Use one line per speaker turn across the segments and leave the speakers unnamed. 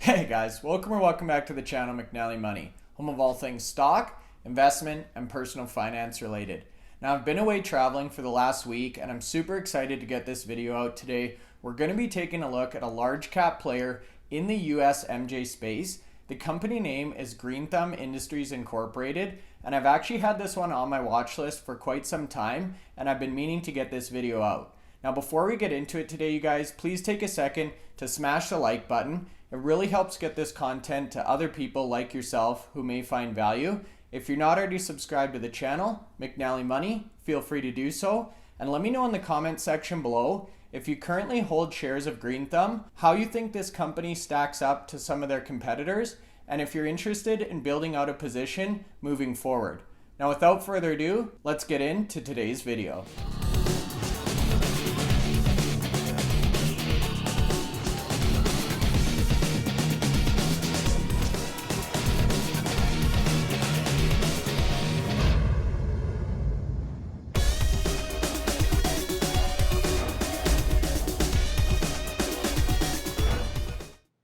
Hey guys, welcome back to the channel McNallie Money, home of all things stock, investment, and personal finance related. Now I've been away traveling for the last week and I'm super excited to get this video out today. We're going to be taking a look at a large cap player in the US MJ space. The company name is Rythm Industries Incorporated, and I've actually had this one on my watch list for quite some time and I've been meaning to get this video out. Now before we get into it today, you guys, please take a second to smash the like button. It really helps get this content to other people like yourself who may find value. If you're not already subscribed to the channel, McNallie Money, feel free to do so. And let me know in the comment section below if you currently hold shares of Rythm, how you think this company stacks up to some of their competitors, and if you're interested in building out a position moving forward. Now without further ado, let's get into today's video.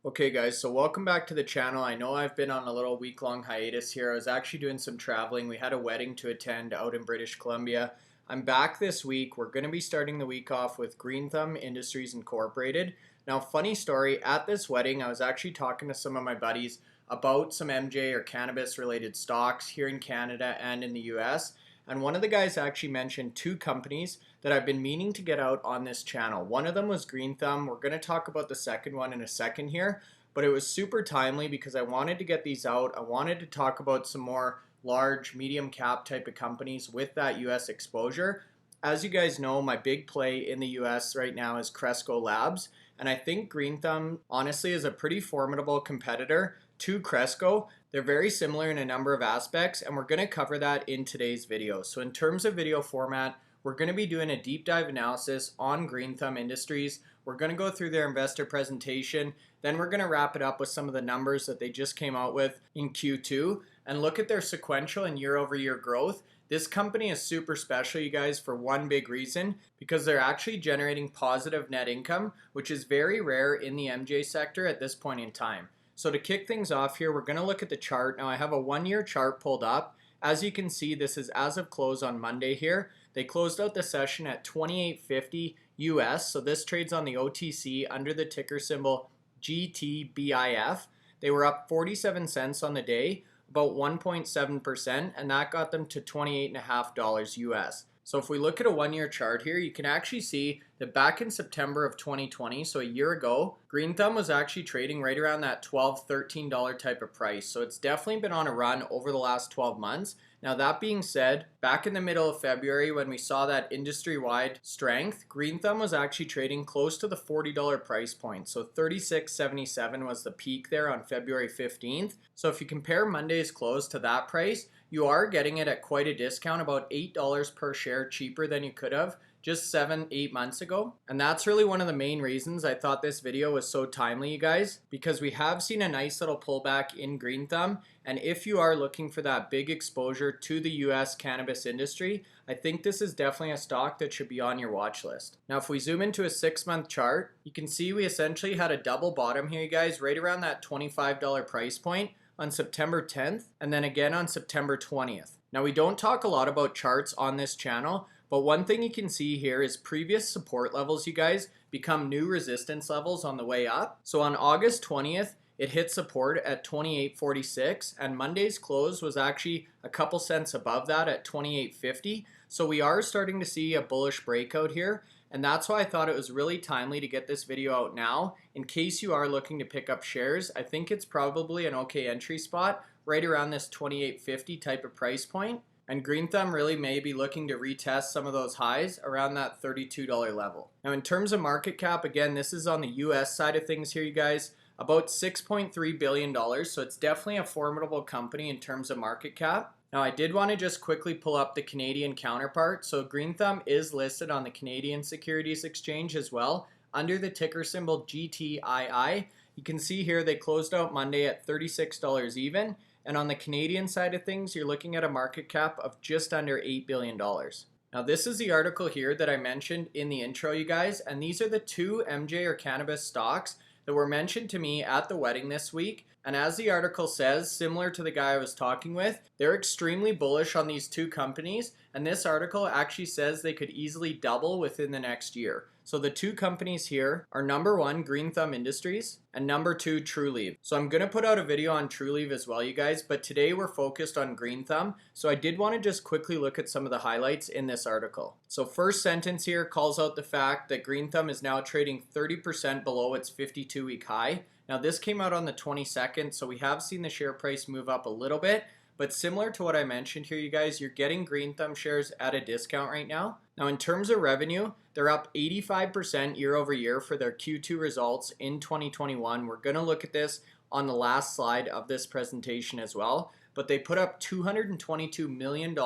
Okay guys, so welcome back to the channel. I know I've been on a little week-long hiatus here. I was actually doing some traveling. We had a wedding to attend out in British Columbia. I'm back this week. We're going to be starting the week off with Rythm Industries Incorporated. Now, funny story, at this wedding, I was actually talking to some of my buddies about some MJ or cannabis related stocks here in Canada and in the US. And one of the guys actually mentioned two companies that I've been meaning to get out on this channel. One of them was Rythm. We're going to talk about the second one in a second here, but it was super timely because I wanted to get these out. I wanted to talk about some more large, medium cap type of companies with that US exposure. As you guys know, my big play in the US right now is Cresco Labs, and I think Rythm honestly is a pretty formidable competitor to Cresco. They're very similar in a number of aspects, and we're going to cover that in today's video. So in terms of video format, we're going to be doing a deep dive analysis on Rythm Industries. We're going to go through their investor presentation. Then we're going to wrap it up with some of the numbers that they just came out with in Q2 and look at their sequential and year-over-year growth. This company is super special, you guys, for one big reason, because they're actually generating positive net income, which is very rare in the MJ sector at this point in time. So to kick things off here, we're going to look at the chart. Now I have a one-year chart pulled up. As you can see, this is as of close on Monday here. They closed out the session at 28.50 US. So this trades on the OTC under the ticker symbol GTBIF. They were up 47 cents on the day, about 1.7%, and that got them to $28.50 US. So if we look at a one-year chart here, you can actually see that back in September of 2020, so a year ago, Rythm was actually trading right around that $12, $13 type of price. So it's definitely been on a run over the last 12 months. Now that being said, back in the middle of February when we saw that industry-wide strength, Rythm was actually trading close to the $40 price point. So $36.77 was the peak there on February 15th. So if you compare Monday's close to that price, you are getting it at quite a discount, about $8 per share cheaper than you could have just 7-8 months ago. And that's really one of the main reasons I thought this video was so timely, you guys, because we have seen a nice little pullback in Rythm. And if you are looking for that big exposure to the US cannabis industry, I think this is definitely a stock that should be on your watch list. Now, if we zoom into a 6-month chart, you can see we essentially had a double bottom here, you guys, right around that $25 price point on September 10th, and then again on September 20th. Now, we don't talk a lot about charts on this channel, but one thing you can see here is previous support levels, you guys, become new resistance levels on the way up. So on August 20th, it hit support at 28.46, and Monday's close was actually a couple cents above that at 28.50. So we are starting to see a bullish breakout here, and that's why I thought it was really timely to get this video out now. In case you are looking to pick up shares, I think it's probably an okay entry spot right around this 28.50 type of price point. And Rythm really may be looking to retest some of those highs around that $32 level. Now in terms of market cap, again, this is on the US side of things here, you guys, about $6.3 billion. So it's definitely a formidable company in terms of market cap. Now I did want to just quickly pull up the Canadian counterpart. So Rythm is listed on the Canadian Securities Exchange as well under the ticker symbol GTII. You can see here they closed out Monday at $36 even. And on the Canadian side of things, you're looking at a market cap of just under $8 billion. Now this is the article here that I mentioned in the intro, you guys, and these are the two MJ or cannabis stocks that were mentioned to me at the wedding this week. And as the article says, similar to the guy I was talking with, they're extremely bullish on these two companies. And this article actually says they could easily double within the next year. So the two companies here are number one, Green Thumb Industries, and number two, Trulieve. So I'm going to put out a video on Trulieve as well, you guys, but today we're focused on Green Thumb. So I did want to just quickly look at some of the highlights in this article. So first sentence here calls out the fact that Green Thumb is now trading 30% below its 52-week high. Now this came out on the 22nd, so we have seen the share price move up a little bit. But similar to what I mentioned here, you guys, you're getting Green Thumb shares at a discount right now. Now, in terms of revenue, they're up 85% year over year for their Q2 results in 2021. We're going to look at this on the last slide of this presentation as well. But they put up $222 million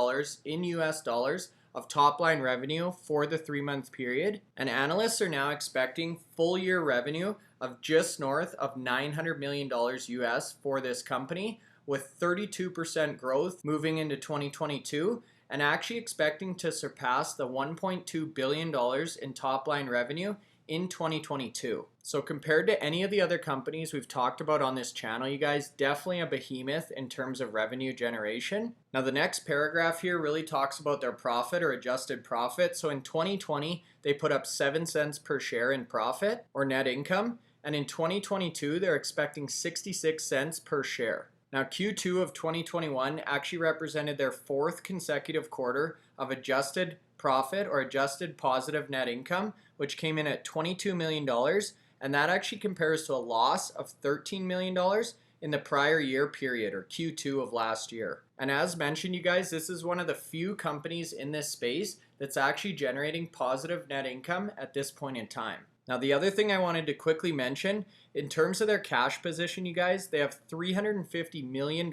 in US dollars of top line revenue for the 3-month period. And analysts are now expecting full year revenue of just north of $900 million US for this company, with 32% growth moving into 2022 and actually expecting to surpass the $1.2 billion in top line revenue in 2022. So compared to any of the other companies we've talked about on this channel, you guys, definitely a behemoth in terms of revenue generation. Now the next paragraph here really talks about their profit or adjusted profit. So in 2020, they put up 7 cents per share in profit or net income. And in 2022, they're expecting 66 cents per share. Now, Q2 of 2021 actually represented their 4th consecutive quarter of adjusted profit or adjusted positive net income, which came in at $22 million. And that actually compares to a loss of $13 million in the prior year period, or Q2 of last year. And as mentioned, you guys, this is one of the few companies in this space that's actually generating positive net income at this point in time. Now, the other thing I wanted to quickly mention, in terms of their cash position, you guys, they have $350 million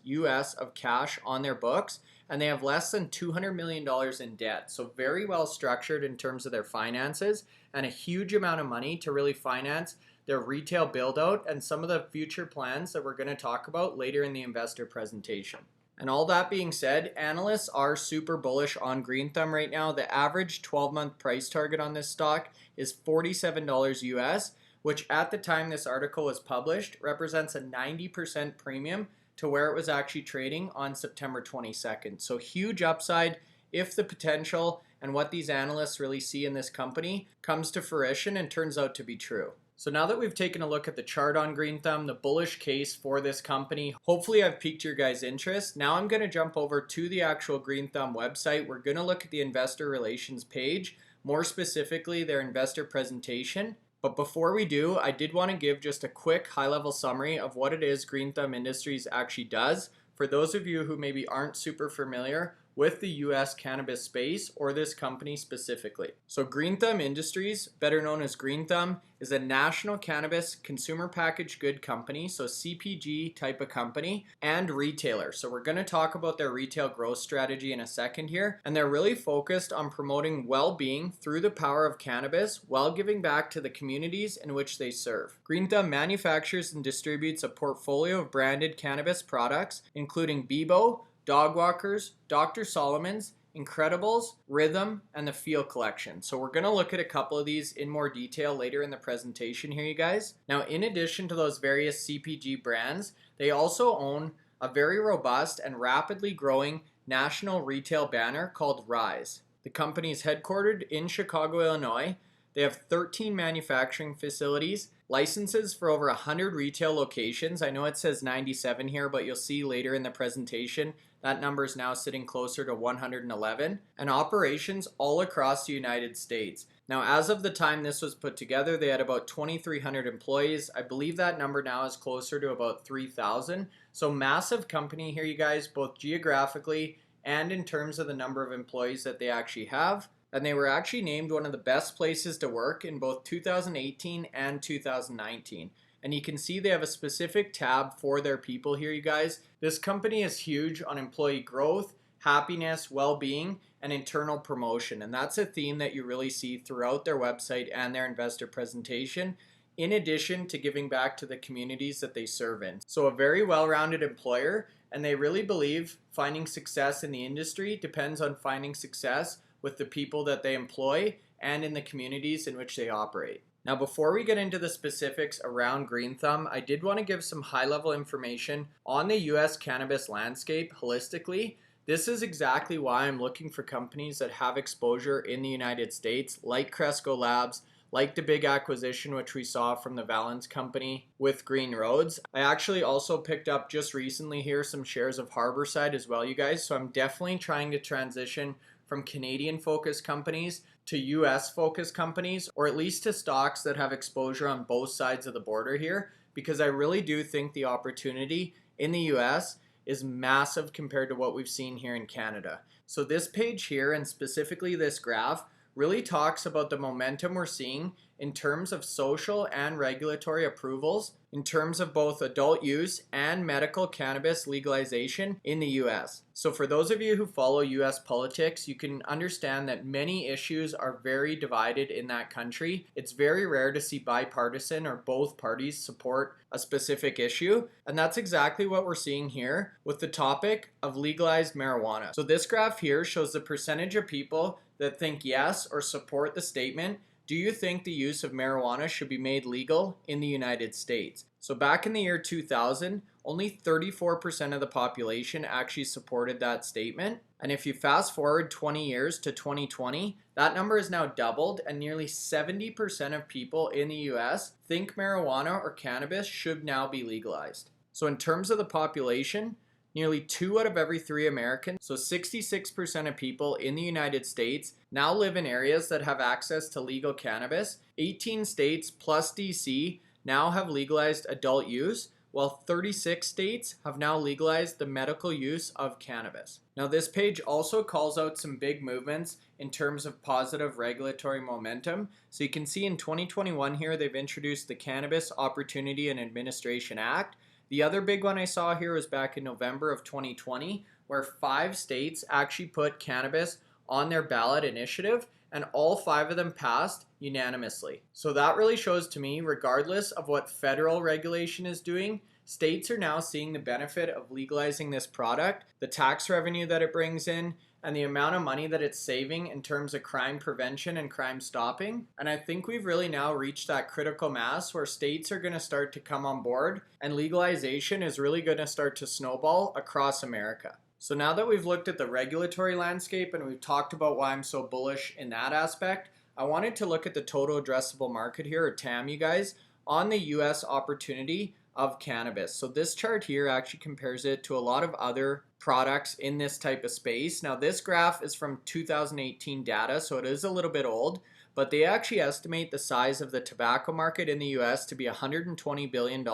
US of cash on their books, and they have less than $200 million in debt. So very well structured in terms of their finances, and a huge amount of money to really finance their retail build out and some of the future plans that we're going to talk about later in the investor presentation. And all that being said, analysts are super bullish on Green Thumb right now. The average 12-month price target on this stock is $47 US, which at the time this article was published represents a 90% premium to where it was actually trading on September 22nd. So huge upside if the potential and what these analysts really see in this company comes to fruition and turns out to be true. So now that we've taken a look at the chart on Green Thumb, the bullish case for this company, hopefully I've piqued your guys' interest. Now I'm going to jump over to the actual Green Thumb website. We're going to look at the investor relations page, more specifically their investor presentation. But before we do, I did want to give just a quick high-level summary of what it is Green Thumb Industries actually does for those of you who maybe aren't super familiar with the US Cannabis Space or this company specifically. So Green Thumb Industries, better known as Green Thumb, is a national cannabis consumer packaged good company, so CPG type of company, and retailer. So we're going to talk about their retail growth strategy in a second here, and they're really focused on promoting well-being through the power of cannabis while giving back to the communities in which they serve. Green Thumb manufactures and distributes a portfolio of branded cannabis products, including Beboe, Dogwalkers, Dr. Solomon's, Incredibles, Rythm, and the Feel Collection. So we're going to look at a couple of these in more detail later in the presentation here, you guys. Now, in addition to those various CPG brands, they also own a very robust and rapidly growing national retail banner called Rise. The company is headquartered in Chicago, Illinois. They have 13 manufacturing facilities, licenses for over 100 retail locations. I know it says 97 here, but you'll see later in the presentation that number is now sitting closer to 111, and operations all across the United States. Now, as of the time this was put together, they had about 2,300 employees. I believe that number now is closer to about 3,000. So massive company here, you guys, both geographically and in terms of the number of employees that they actually have. And they were actually named one of the best places to work in both 2018 and 2019. And you can see they have a specific tab for their people here, you guys. This company is huge on employee growth, happiness, well-being, and internal promotion. And that's a theme that you really see throughout their website and their investor presentation, in addition to giving back to the communities that they serve in. So a very well-rounded employer, and they really believe finding success in the industry depends on finding success with the people that they employ and in the communities in which they operate. Now, before we get into the specifics around Green Thumb, I did want to give some high-level information on the US cannabis landscape holistically. This is exactly why I'm looking for companies that have exposure in the United States, like Cresco Labs, like the big acquisition which we saw from the Valens company with Green Roads. I actually also picked up just recently here some shares of Harborside as well, you guys. So I'm definitely trying to transition from Canadian focused companies to US focused companies, or at least to stocks that have exposure on both sides of the border here, because I really do think the opportunity in the US is massive compared to what we've seen here in Canada. So this page here, and specifically this graph, really talks about the momentum we're seeing in terms of social and regulatory approvals in terms of both adult use and medical cannabis legalization in the US. So for those of you who follow US politics, you can understand that many issues are very divided in that country. It's very rare to see bipartisan or both parties support a specific issue, and that's exactly what we're seeing here with the topic of legalized marijuana. So this graph here shows the percentage of people that think yes or support the statement, do you think the use of marijuana should be made legal in the United States? So back in the year 2000, only 34% of the population actually supported that statement. And if you fast forward 20 years to 2020, that number is now doubled, and nearly 70% of people in the US think marijuana or cannabis should now be legalized. So in terms of the population, nearly 2 out of every 3 Americans, so 66% of people in the United States, now live in areas that have access to legal cannabis. 18 states plus DC now have legalized adult use, while 36 states have now legalized the medical use of cannabis. Now, this page also calls out some big movements in terms of positive regulatory momentum. So you can see in 2021 here, they've introduced the Cannabis Opportunity and Administration Act. The other big one I saw here was back in November of 2020, where 5 states actually put cannabis on their ballot initiative, and all 5 of them passed unanimously. So that really shows to me, regardless of what federal regulation is doing, states are now seeing the benefit of legalizing this product, the tax revenue that it brings in, and the amount of money that it's saving in terms of crime prevention and crime stopping. And I think we've really now reached that critical mass where states are going to start to come on board, and legalization is really going to start to snowball across America. So now that we've looked at the regulatory landscape and we've talked about why I'm so bullish in that aspect, I wanted to look at the total addressable market here, or TAM, you guys, on the US opportunity of cannabis. So this chart here actually compares it to a lot of other products in this type of space. Now this graph is from 2018 data, so it is a little bit old, but they actually estimate the size of the tobacco market in the US to be $120 billion,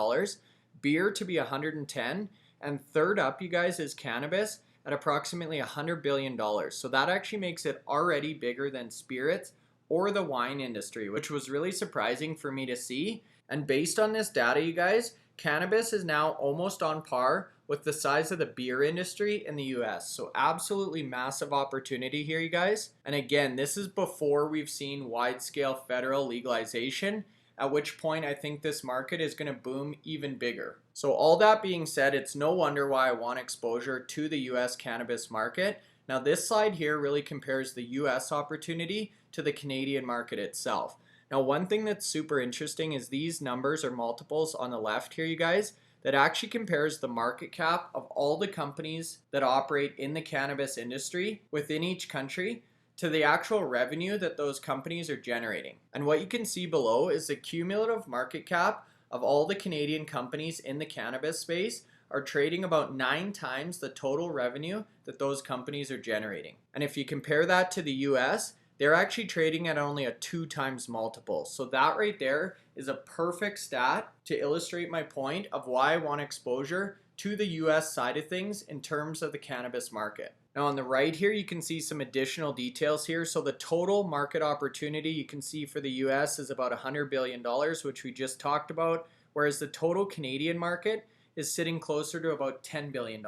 beer to be $110, and third up, you guys, is cannabis at approximately $100 billion. So that actually makes it already bigger than spirits or the wine industry, which was really surprising for me to see. And based on this data, you guys, cannabis is now almost on par with the size of the beer industry in the US. So absolutely massive opportunity here, you guys. And again, this is before we've seen wide-scale federal legalization, at which point I think this market is going to boom even bigger. So all that being said, it's no wonder why I want exposure to the US cannabis market. Now this slide here really compares the US opportunity to the Canadian market itself. Now one thing that's super interesting is these numbers or multiples on the left here, you guys, that actually compares the market cap of all the companies that operate in the cannabis industry within each country to the actual revenue that those companies are generating. And what you can see below is the cumulative market cap of all the Canadian companies in the cannabis space are trading about 9 times the total revenue that those companies are generating. And if you compare that to the US, they're actually trading at only a 2 times multiple. So that right there is a perfect stat to illustrate my point of why I want exposure to the US side of things in terms of the cannabis market. Now on the right here, you can see some additional details here. So the total market opportunity you can see for the US is about $100 billion, which we just talked about, whereas the total Canadian market is sitting closer to about $10 billion.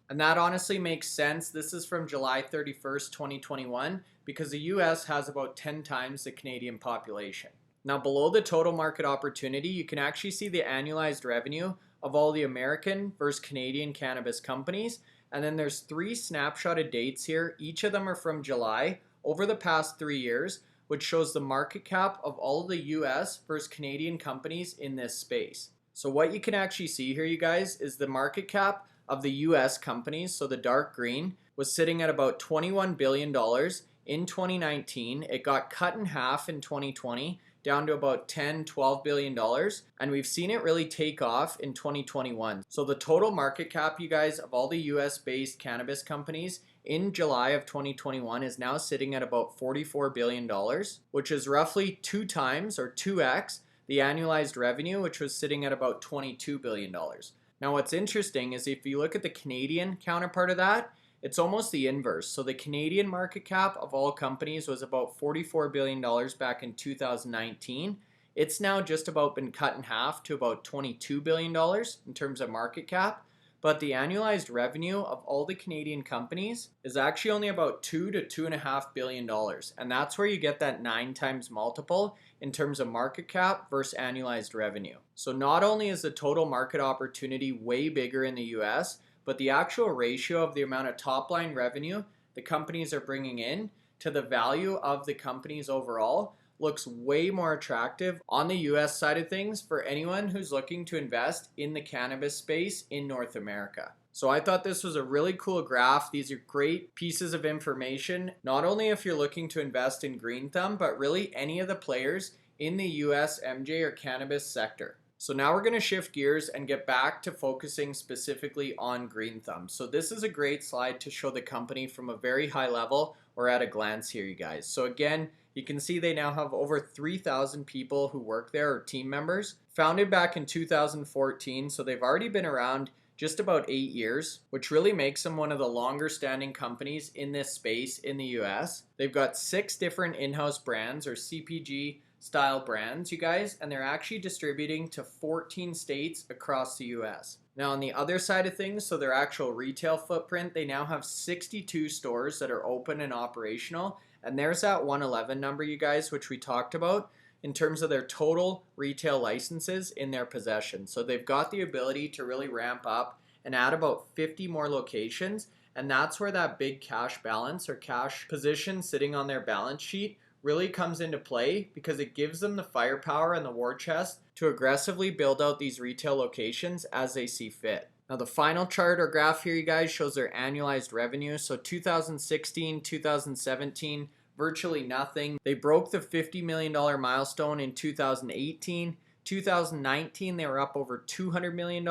And that honestly makes sense. This is from July 31st, 2021, because the US has about 10 times the Canadian population. Now below the total market opportunity, you can actually see the annualized revenue of all the American versus Canadian cannabis companies. And then there's 3 snapshotted dates here. Each of them are from July over the past 3 years, which shows the market cap of all of the US versus Canadian companies in this space. So what you can actually see here, you guys, is the market cap of the US companies, so the dark green, was sitting at about $21 billion in 2019. It got cut in half in 2020, down to about $10–12 billion, and we've seen it really take off in 2021. So the total market cap, you guys, of all the US based cannabis companies in July of 2021 is now sitting at about $44 billion, which is roughly 2 times or 2x the annualized revenue, which was sitting at about $22 billion. Now what's interesting is if you look at the Canadian counterpart of that, it's almost the inverse. So the Canadian market cap of all companies was about $44 billion back in 2019. It's now just about been cut in half to about $22 billion in terms of market cap. But the annualized revenue of all the Canadian companies is actually only about $2 to $2.5 billion. And that's where you get that 9 times multiple in terms of market cap versus annualized revenue. So not only is the total market opportunity way bigger in the US, but the actual ratio of the amount of top line revenue the companies are bringing in to the value of the companies overall looks way more attractive on the US side of things for anyone who's looking to invest in the cannabis space in North America. So I thought this was a really cool graph. These are great pieces of information, not only if you're looking to invest in Green Thumb, but really any of the players in the US MJ or cannabis sector. So now we're going to shift gears and get back to focusing specifically on Green Thumb. So this is a great slide to show the company from a very high level or at a glance here, you guys. So again, you can see they now have over 3,000 people who work there or team members. Founded back in 2014, so they've already been around just about 8 years, which really makes them one of the longer standing companies in this space in the US. They've got 6 different in-house brands or CPG style brands, you guys, and they're actually distributing to 14 states across the US. Now on the other side of things, so their actual retail footprint, they now have 62 stores that are open and operational. And there's that 111 number, you guys, which we talked about in terms of their total retail licenses in their possession. So they've got the ability to really ramp up and add about 50 more locations. And that's where that big cash balance or cash position sitting on their balance sheet really comes into play, because it gives them the firepower and the war chest to aggressively build out these retail locations as they see fit. Now the final chart or graph here, you guys, shows their annualized revenue. So 2016, 2017, virtually nothing. They broke the $50 million milestone in 2018. 2019, they were up over $200 million.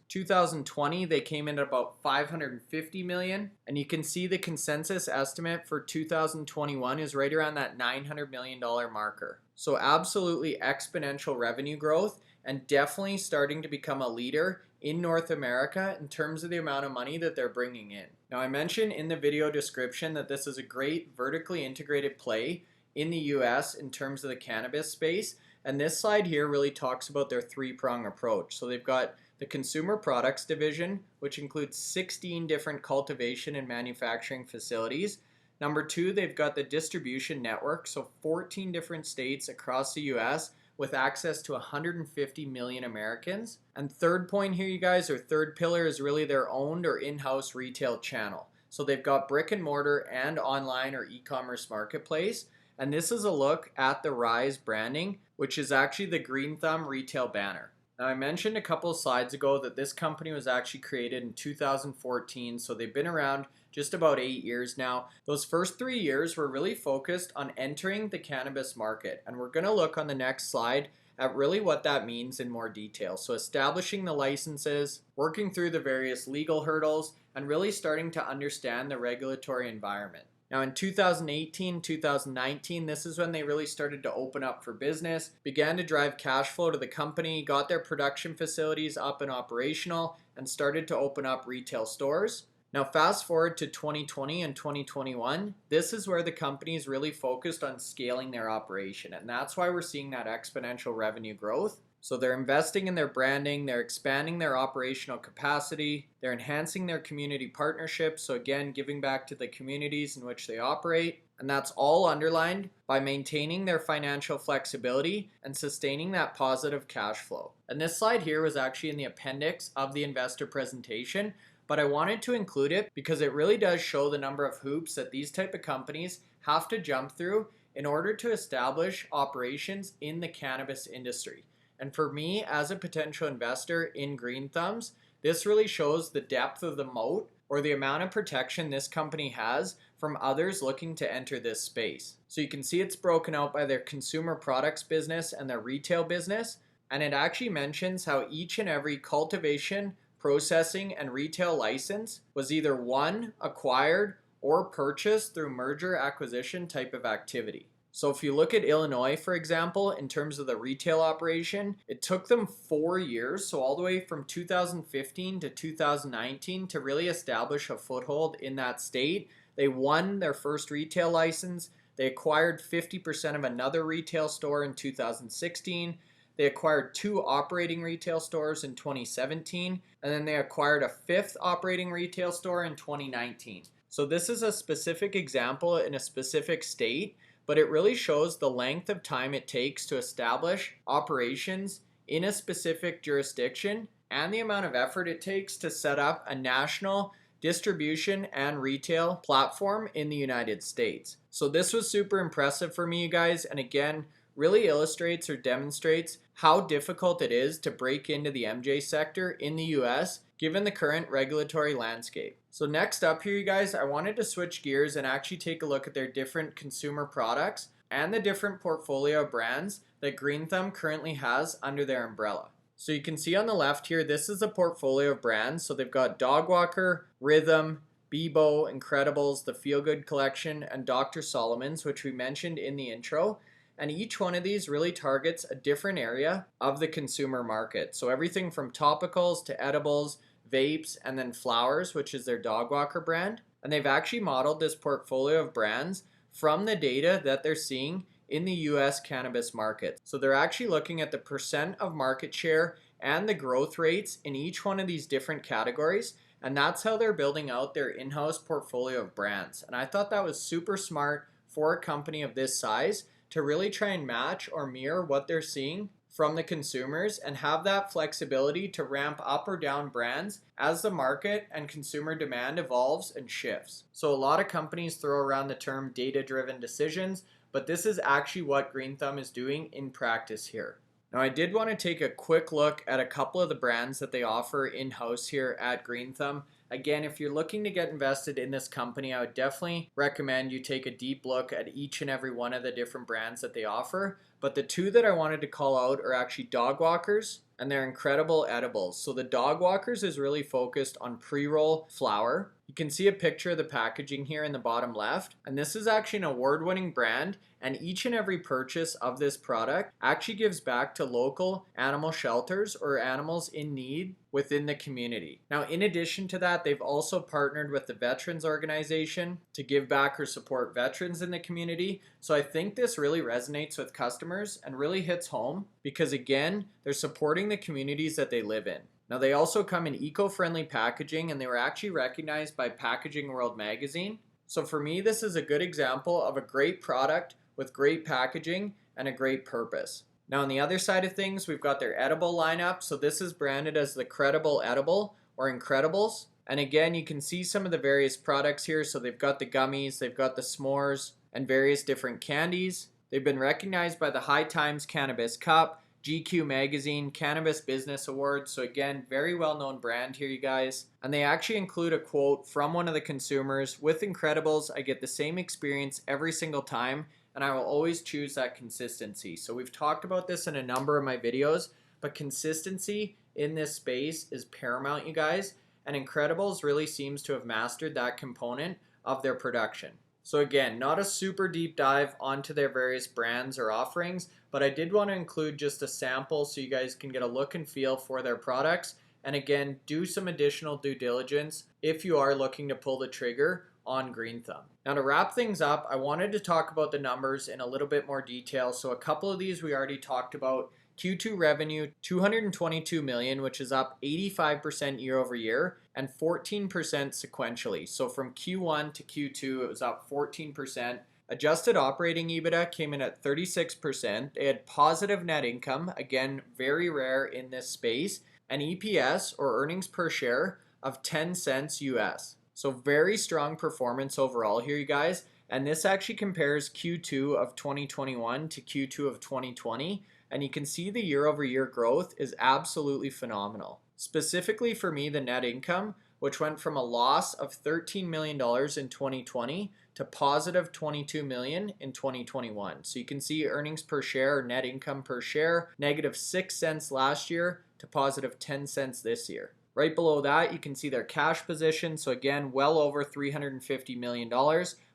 2020, they came in at about $550 million. And you can see the consensus estimate for 2021 is right around that $900 million marker. So absolutely exponential revenue growth, and definitely starting to become a leader in North America in terms of the amount of money that they're bringing in. Now I mentioned in the video description that this is a great vertically integrated play in the US in terms of the cannabis space. And this slide here really talks about their 3-prong approach. So they've got the consumer products division, which includes 16 different cultivation and manufacturing facilities. Number 2, they've got the distribution network, so 14 different states across the US with access to 150 million Americans. And third point here, you guys, or third pillar, is really their owned or in-house retail channel. So they've got brick and mortar and online or e-commerce marketplace. And this is a look at the Rise branding, which is actually the Green Thumb retail banner. Now I mentioned a couple of slides ago that this company was actually created in 2014, so they've been around just about 8 years now. Those first 3 years were really focused on entering the cannabis market, and we're going to look on the next slide at really what that means in more detail. So establishing the licenses, working through the various legal hurdles, and really starting to understand the regulatory environment. Now in 2018, 2019, this is when they really started to open up for business, began to drive cash flow to the company, got their production facilities up and operational, and started to open up retail stores. Now fast forward to 2020 and 2021, this is where the company's really focused on scaling their operation, and that's why we're seeing that exponential revenue growth. So they're investing in their branding, they're expanding their operational capacity, they're enhancing their community partnerships, so again, giving back to the communities in which they operate, and that's all underlined by maintaining their financial flexibility and sustaining that positive cash flow. And this slide here was actually in the appendix of the investor presentation, but I wanted to include it because it really does show the number of hoops that these type of companies have to jump through in order to establish operations in the cannabis industry. And for me, as a potential investor in Green Thumbs, this really shows the depth of the moat, or the amount of protection this company has from others looking to enter this space. So you can see it's broken out by their consumer products business and their retail business. And it actually mentions how each and every cultivation, processing, and retail license was either won, acquired, or purchased through merger acquisition type of activity. So if you look at Illinois, for example, in terms of the retail operation, it took them 4 years, so all the way from 2015 to 2019, to really establish a foothold in that state. They won their first retail license. They acquired 50% of another retail store in 2016. They acquired 2 operating retail stores in 2017, and then they acquired a 5th operating retail store in 2019. So this is a specific example in a specific state, but it really shows the length of time it takes to establish operations in a specific jurisdiction and the amount of effort it takes to set up a national distribution and retail platform in the United States. So this was super impressive for me, you guys, and again, really illustrates or demonstrates how difficult it is to break into the MJ sector in the US given the current regulatory landscape. So next up here, you guys, I wanted to switch gears and actually take a look at their different consumer products and the different portfolio of brands that Green Thumb currently has under their umbrella. So you can see on the left here, this is a portfolio of brands. So they've got Dogwalker, Rythm, Beboe, Incredibles, the Feel Good Collection, and Dr. Solomon's, which we mentioned in the intro. And each one of these really targets a different area of the consumer market. So everything from topicals to edibles, vapes, and then flowers, which is their Dogwalker brand. And they've actually modeled this portfolio of brands from the data that they're seeing in the US cannabis market. So they're actually looking at the percent of market share and the growth rates in each one of these different categories. And that's how they're building out their in-house portfolio of brands. And I thought that was super smart for a company of this size to really try and match or mirror what they're seeing from the consumers and have that flexibility to ramp up or down brands as the market and consumer demand evolves and shifts. So a lot of companies throw around the term data-driven decisions, but this is actually what Green Thumb is doing in practice here. Now, I did want to take a quick look at a couple of the brands that they offer in-house here at Green Thumb. Again, if you're looking to get invested in this company, I would definitely recommend you take a deep look at each and every one of the different brands that they offer. But the 2 that I wanted to call out are actually Dogwalkers and their Incredible edibles. So the Dogwalkers is really focused on pre-roll flower. You can see a picture of the packaging here in the bottom left. And this is actually an award-winning brand. And each and every purchase of this product actually gives back to local animal shelters or animals in need within the community. Now, in addition to that, they've also partnered with the Veterans Organization to give back or support veterans in the community. So I think this really resonates with customers and really hits home because, again, they're supporting the communities that they live in. Now, they also come in eco-friendly packaging, and they were actually recognized by Packaging World magazine. So for me, this is a good example of a great product with great packaging and a great purpose. Now on the other side of things, we've got their edible lineup. So this is branded as the Credible Edible or Incredibles. And again, you can see some of the various products here. So they've got the gummies, they've got the s'mores, and various different candies. They've been recognized by the High Times Cannabis Cup, GQ Magazine, Cannabis Business Awards. So again, very well-known brand here, you guys. And they actually include a quote from one of the consumers: "With Incredibles, I get the same experience every single time, and I will always choose that consistency." So we've talked about this in a number of my videos, but consistency in this space is paramount, you guys. And Incredibles really seems to have mastered that component of their production. So again, not a super deep dive onto their various brands or offerings, but I did want to include just a sample so you guys can get a look and feel for their products. And again, do some additional due diligence if you are looking to pull the trigger on Green Thumb. Now to wrap things up, I wanted to talk about the numbers in a little bit more detail. So a couple of these we already talked about. Q2 revenue, $222 million, which is up 85% year over year and 14% sequentially. So from Q1 to Q2, it was up 14%. Adjusted operating EBITDA came in at 36%. They had positive net income, again, very rare in this space, and EPS or earnings per share of 10 cents US. So very strong performance overall here, you guys. And this actually compares Q2 of 2021 to Q2 of 2020. And you can see the year over year growth is absolutely phenomenal. Specifically for me, the net income, which went from a loss of $13 million in 2020 to positive $22 million in 2021. So you can see earnings per share, or net income per share, negative 6 cents last year to positive 10 cents this year. Right below that, you can see their cash position. So again, well over $350 million,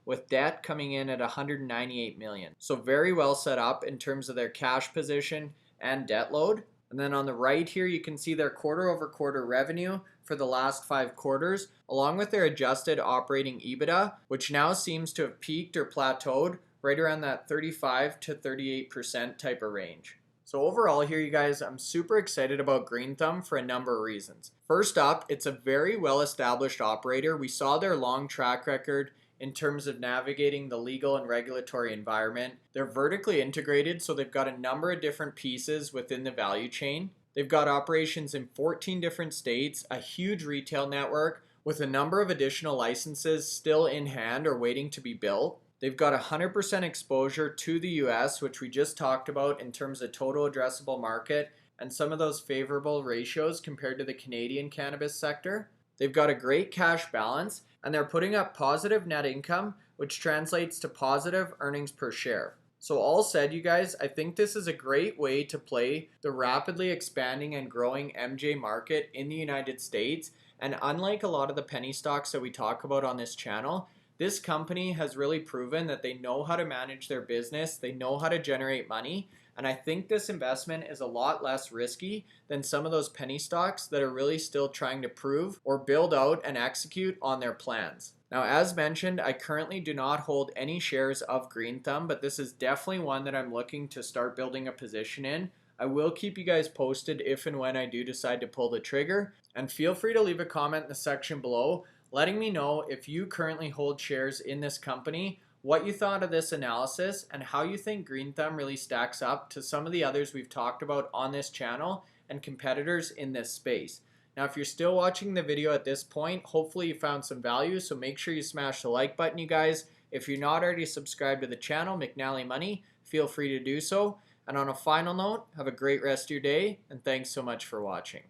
with debt coming in at $198 million. So very well set up in terms of their cash position and debt load. And then on the right here, you can see their quarter over quarter revenue for the last 5 quarters, along with their adjusted operating EBITDA, which now seems to have peaked or plateaued right around that 35 to 38% type of range. So overall here, you guys, I'm super excited about Green Thumb for a number of reasons. First up, it's a very well-established operator. We saw their long track record in terms of navigating the legal and regulatory environment. They're vertically integrated, so they've got a number of different pieces within the value chain. They've got operations in 14 different states, a huge retail network with a number of additional licenses still in hand or waiting to be built. They've got 100% exposure to the US, which we just talked about in terms of total addressable market and some of those favorable ratios compared to the Canadian cannabis sector. They've got a great cash balance, and they're putting up positive net income, which translates to positive earnings per share. So all said, you guys, I think this is a great way to play the rapidly expanding and growing MJ market in the United States. And unlike a lot of the penny stocks that we talk about on this channel, this company has really proven that they know how to manage their business, they know how to generate money, and I think this investment is a lot less risky than some of those penny stocks that are really still trying to prove or build out and execute on their plans. Now, as mentioned, I currently do not hold any shares of Green Thumb, but this is definitely one that I'm looking to start building a position in. I will keep you guys posted if and when I do decide to pull the trigger, and feel free to leave a comment in the section below letting me know if you currently hold shares in this company, what you thought of this analysis, and how you think Green Thumb really stacks up to some of the others we've talked about on this channel and competitors in this space. Now, if you're still watching the video at this point, hopefully you found some value, so make sure you smash the like button, you guys. If you're not already subscribed to the channel, McNallie Money, feel free to do so. And on a final note, have a great rest of your day, and thanks so much for watching.